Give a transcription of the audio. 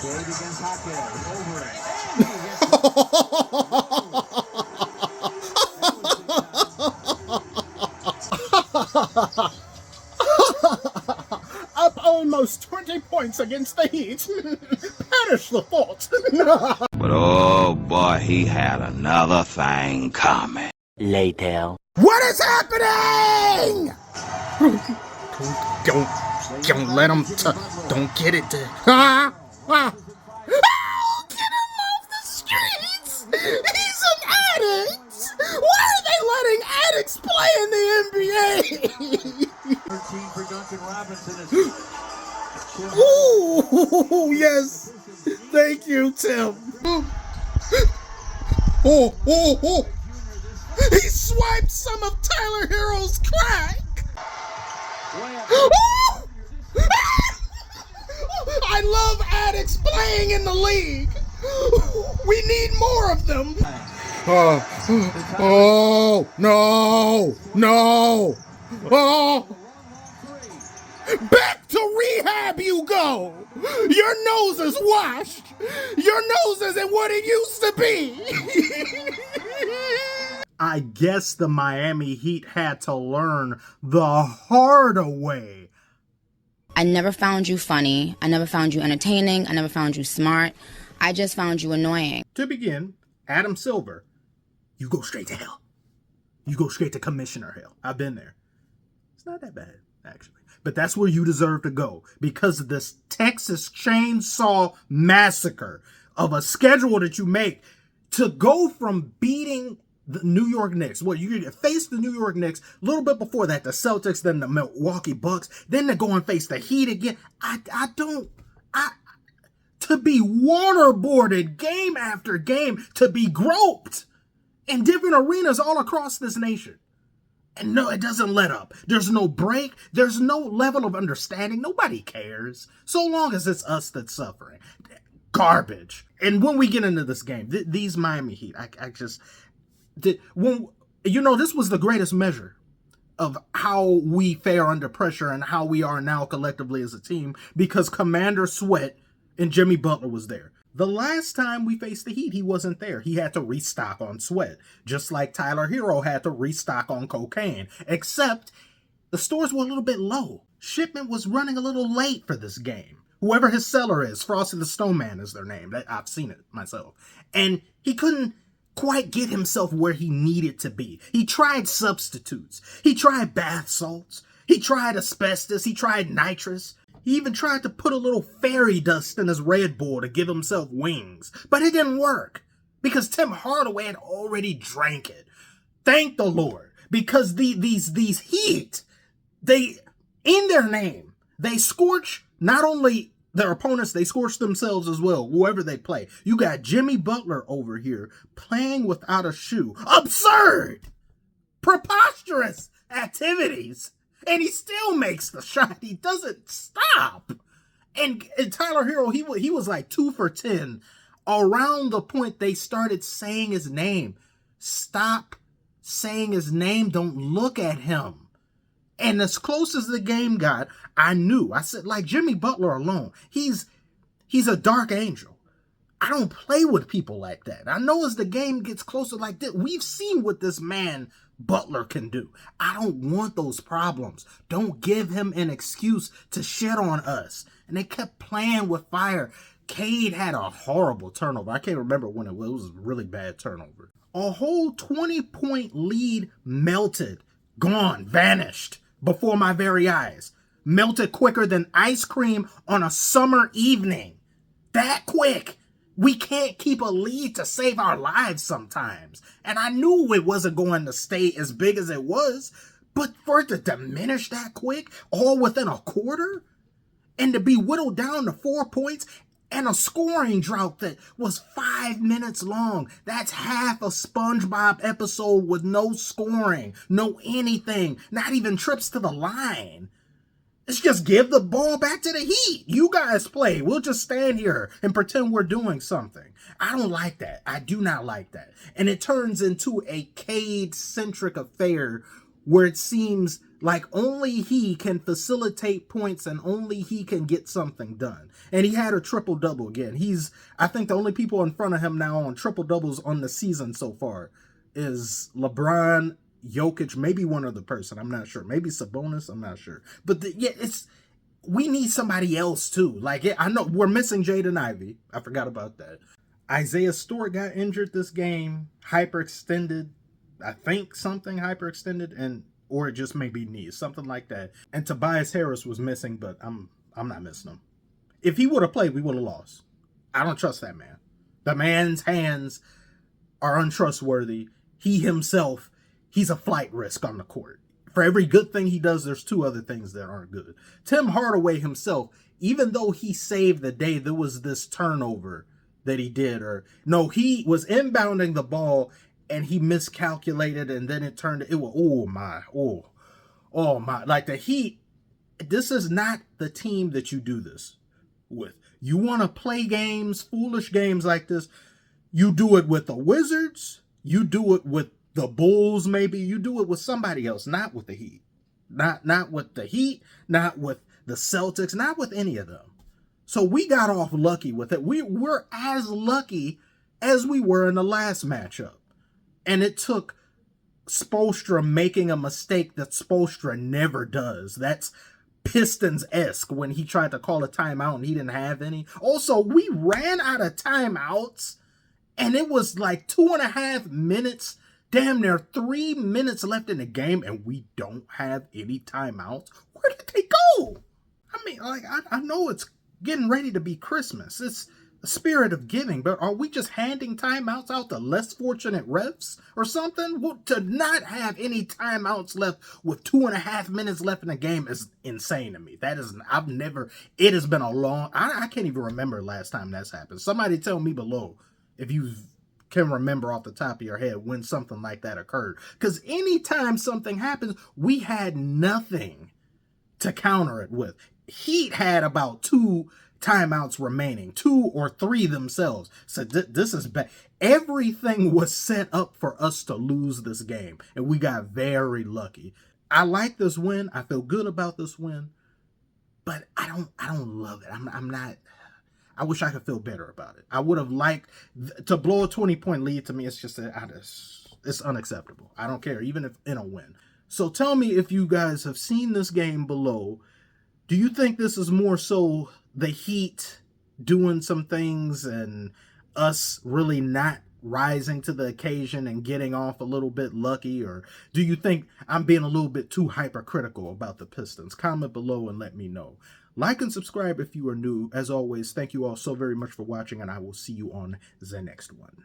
Cade against Hackett. Over it. Up almost 20 points against the Heat. Banish the thought. But oh boy, he had another thing coming. Later. What is happening? Don't let him. Don't get it. Oh, get him off the streets. He's an addict. Why are they letting addicts play in the NBA? 13 for Duncan Robinson. Ooh, yes. Thank you, Tim. Oh. He swiped some of Tyler Herro's crack. I love addicts playing in the league. We need more of them. Oh, no. Oh. Back to rehab you go. Your nose is washed. Your nose isn't what it used to be. I guess the Miami Heat had to learn the Hardaway. I never found you funny. I never found you entertaining. I never found you smart. I just found you annoying. To begin, Adam Silver, you go straight to hell. You go straight to Commissioner hell. I've been there. It's not that bad, actually. But that's where you deserve to go because of this Texas Chainsaw Massacre of a schedule that you make to go from beating the New York Knicks. Well, you face the New York Knicks a little bit before that, the Celtics, then the Milwaukee Bucks, then to go and face the Heat again. To be waterboarded game after game, to be groped in different arenas all across this nation. And no, it doesn't let up. There's no break. There's no level of understanding. Nobody cares. So long as it's us that's suffering. Garbage. And when we get into this game, these Miami Heat, this was the greatest measure of how we fare under pressure and how we are now collectively as a team because Commander Sweat and Jimmy Butler was there. The last time we faced the Heat, he wasn't there. He had to restock on Sweat, just like Tyler Herro had to restock on cocaine, except the stores were a little bit low. Shipment was running a little late for this game. Whoever his seller is, Frosty the Snowman is their name. I've seen it myself. And he couldn't quite get himself where he needed to be. He tried substitutes. He tried bath salts. He tried asbestos. He tried nitrous. He even tried to put a little fairy dust in his Red Bull to give himself wings. But it didn't work because Tim Hardaway had already drank it. Thank the Lord. Because these Heat, they, in their name, they scorch not only their opponents, they scorch themselves as well, whoever they play. You got Jimmy Butler over here playing without a shoe. Absurd! Preposterous activities. And he still makes the shot. He doesn't stop. And Tyler Herro, he was like 2 for 10 around the point they started saying his name. Stop saying his name. Don't look at him. And as close as the game got, I said, like Jimmy Butler alone, he's a dark angel. I don't play with people like that. I know as the game gets closer like this, we've seen what this man Butler can do. I don't want those problems. Don't give him an excuse to shit on us. And they kept playing with fire. Cade had a horrible turnover. I can't remember when it was. It was a really bad turnover. A whole 20-point lead melted, gone, vanished before my very eyes. Melted quicker than ice cream on a summer evening. That quick. We can't keep a lead to save our lives sometimes. And I knew it wasn't going to stay as big as it was, but for it to diminish that quick, all within a quarter, and to be whittled down to 4 points, and a scoring drought that was 5 minutes long. That's half a SpongeBob episode with no scoring, no anything, not even trips to the line. Let's just give the ball back to the Heat. You guys play. We'll just stand here and pretend we're doing something. I don't like that. I do not like that. And it turns into a Cade-centric affair where it seems like only he can facilitate points and only he can get something done. And he had a triple-double again. I think the only people in front of him now on triple-doubles on the season so far is LeBron, Jokic, maybe one other person. I'm not sure. Maybe Sabonis. I'm not sure. But we need somebody else too. Like, I know we're missing Jaden Ivey. I forgot about that. Isaiah Stewart got injured this game, hyperextended. I think something hyperextended, or it just may be knees, something like that. And Tobias Harris was missing, but I'm not missing him. If he would have played, we would have lost. I don't trust that man. The man's hands are untrustworthy. He himself, he's a flight risk on the court. For every good thing he does, there's two other things that aren't good. Tim Hardaway himself, even though he saved the day, there was this turnover that he did, he was inbounding the ball and he miscalculated, and then it was, like the Heat, this is not the team that you do this with. You want to play games, foolish games like this, you do it with the Wizards, you do it with the Bulls, maybe, you do it with somebody else, not with the Heat. Not with the Heat, not with the Celtics, not with any of them. So we got off lucky with it. We're as lucky as we were in the last matchup. And it took Spoelstra making a mistake that Spoelstra never does. That's Pistons-esque when he tried to call a timeout and he didn't have any. Also, we ran out of timeouts and it was like 2.5 minutes, damn near 3 minutes left in the game, and we don't have any timeouts. Where did they go? I mean, like, I know it's getting ready to be Christmas. It's the spirit of giving, but are we just handing timeouts out to less fortunate refs or something? Well, to not have any timeouts left with 2.5 minutes left in the game is insane to me. It has been a long, I can't even remember last time that's happened. Somebody tell me below if you can remember off the top of your head when something like that occurred. Because anytime something happens, we had nothing to counter it with. Heat had about 2 timeouts remaining, 2 or 3 themselves. So this is bad. Everything was set up for us to lose this game, and we got very lucky. I like this win. I feel good about this win, but I don't love it. I'm not. I wish I could feel better about it. I would have liked to blow a 20-point lead. To me, it's just it's unacceptable. I don't care, even if in a win. So tell me if you guys have seen this game below. Do you think this is more so the Heat doing some things and us really not rising to the occasion and getting off a little bit lucky? Or do you think I'm being a little bit too hypercritical about the Pistons? Comment below and let me know. Like and subscribe if you are new. As always, thank you all so very much for watching, and I will see you on the next one.